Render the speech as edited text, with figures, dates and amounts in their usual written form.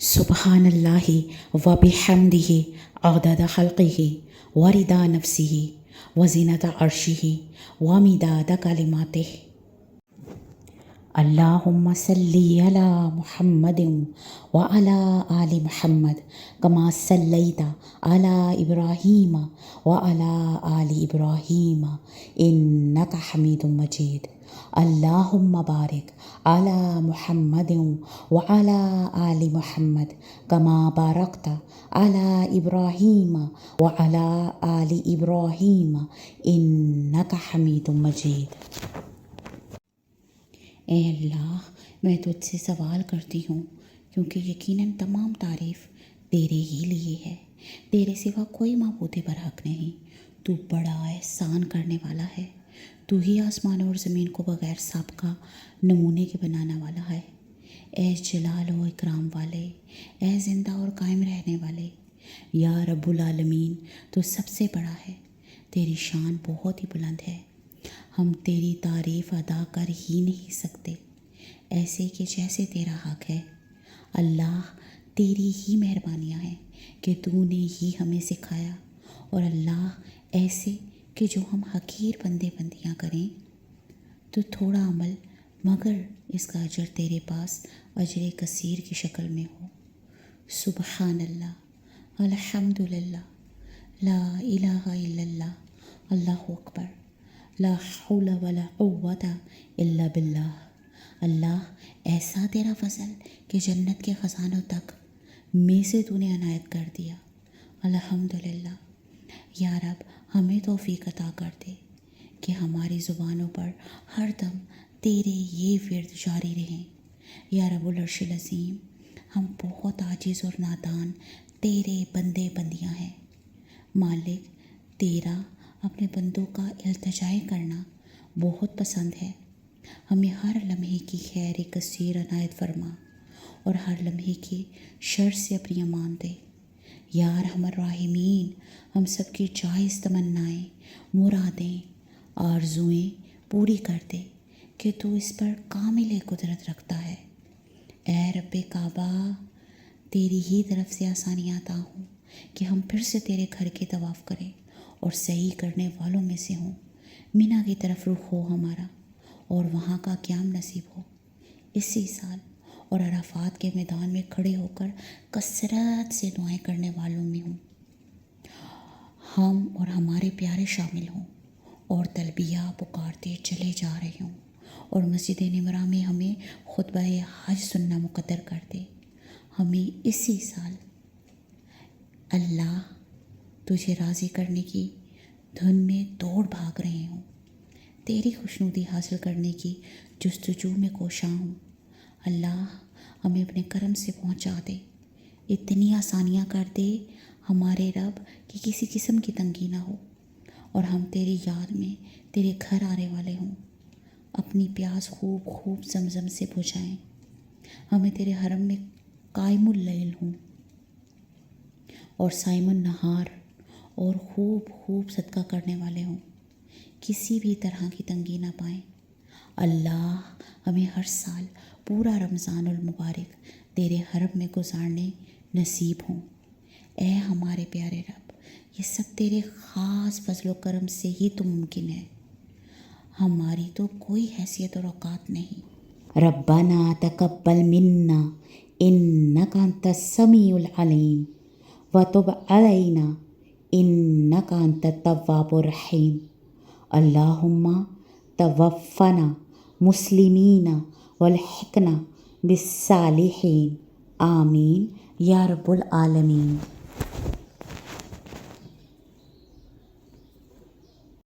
سبحان اللہ و بحمدہ عدد خلقہ و رضا نفسہ و زینت عرشہ و مداد کلماتہ۔ اللہم صلی علی محمد و علی آل محمد کما صلیت علی ابراہیم و علی آل ابراہیم انک حمید مجید۔ اللہم بارک علی محمد و علی آل محمد کما بارکت علی ابراہیم و علی آل ابراہیم انک حمید مجید۔ اے اللہ، میں تجھ سے سوال کرتی ہوں کیونکہ یقیناً تمام تعریف تیرے ہی لیے ہے، تیرے سوا کوئی معبود برحق نہیں۔ تو بڑا احسان کرنے والا ہے، تو ہی آسمان اور زمین کو بغیر سابقہ نمونے کے بنانے والا ہے۔ اے جلال و اکرام والے، اے زندہ اور قائم رہنے والے، یا رب العالمین، تو سب سے بڑا ہے، تیری شان بہت ہی بلند ہے، ہم تیری تعریف ادا کر ہی نہیں سکتے، ایسے کہ جیسے تیرا حق ہے۔ اللہ، تیری ہی مہربانیاں ہیں کہ تو نے ہی ہمیں سکھایا، اور اللہ ایسے کہ جو ہم حقیر بندے بندیاں کریں تو تھوڑا عمل مگر اس کا اجر تیرے پاس اجر کثیر کی شکل میں ہو۔ سبحان اللہ، الحمد للہ، لا الہ الا اللہ، اللہ اکبر، لا حول ولا قوت الا باللہ۔ اللہ، ایسا تیرا فضل کہ جنت کے خزانوں تک میں سے تو نے عنایت کر دیا۔ الحمدللہ۔ یا رب، ہمیں توفیق عطا کر دے کہ ہماری زبانوں پر ہر دم تیرے یہ ورد جاری رہیں۔ یا رب العرش العظیم، ہم بہت عاجز اور نادان تیرے بندے بندیاں ہیں۔ مالک، تیرا اپنے بندوں کا التجا کرنا بہت پسند ہے۔ ہمیں ہر لمحے کی خیر کثیر عنایت فرما اور ہر لمحے کی شر سے اپنی امان دے۔ یا ارحم الراحمین، ہم سب کی جائز تمنائیں، مرادیں، آرزوئیں پوری کر دے کہ تو اس پر کامل قدرت رکھتا ہے۔ اے رب کعبہ، تیری ہی طرف سے آسانیاں عطا ہوں کہ ہم پھر سے تیرے گھر کے طواف کریں اور صحیح کرنے والوں میں سے ہوں۔ مینا کی طرف رخ ہو ہمارا اور وہاں کا قیام نصیب ہو اسی سال، اور عرفات کے میدان میں کھڑے ہو کر کثرت سے دعائیں کرنے والوں میں ہوں۔ ہم اور ہمارے پیارے شامل ہوں اور تلبیہ پکارتے چلے جا رہے ہوں، اور مسجد نمرہ میں ہمیں خطبہ حج سننا مقدر کر دے۔ ہمیں اسی سال اللہ تجھے راضی کرنے کی دھن میں دوڑ بھاگ رہے ہوں، تیری خوشنودی حاصل کرنے کی جستجو میں کوشاں ہوں۔ اللہ، ہمیں اپنے کرم سے پہنچا دے، اتنی آسانیاں کر دے ہمارے رب کہ کسی قسم کی تنگی نہ ہو، اور ہم تیری یاد میں تیرے گھر آنے والے ہوں، اپنی پیاس خوب خوب زمزم سے بجھائیں، ہمیں تیرے حرم میں قائم اللیل ہوں اور صائم النہار اور خوب خوب صدقہ کرنے والے ہوں، کسی بھی طرح کی تنگی نہ پائیں۔ اللہ، ہمیں ہر سال پورا رمضان المبارک تیرے حرم میں گزارنے نصیب ہوں۔ اے ہمارے پیارے رب، یہ سب تیرے خاص فضل و کرم سے ہی تو ممکن ہے، ہماری تو کوئی حیثیت اور اوقات نہیں۔ ربنا تقبل منا انک انت السمیع العلیم وتب علینا انک انت التواب الرحیم۔ اللہم توفنا مسلمین والحقنا بالصالحین، آمین یا رب العالمین۔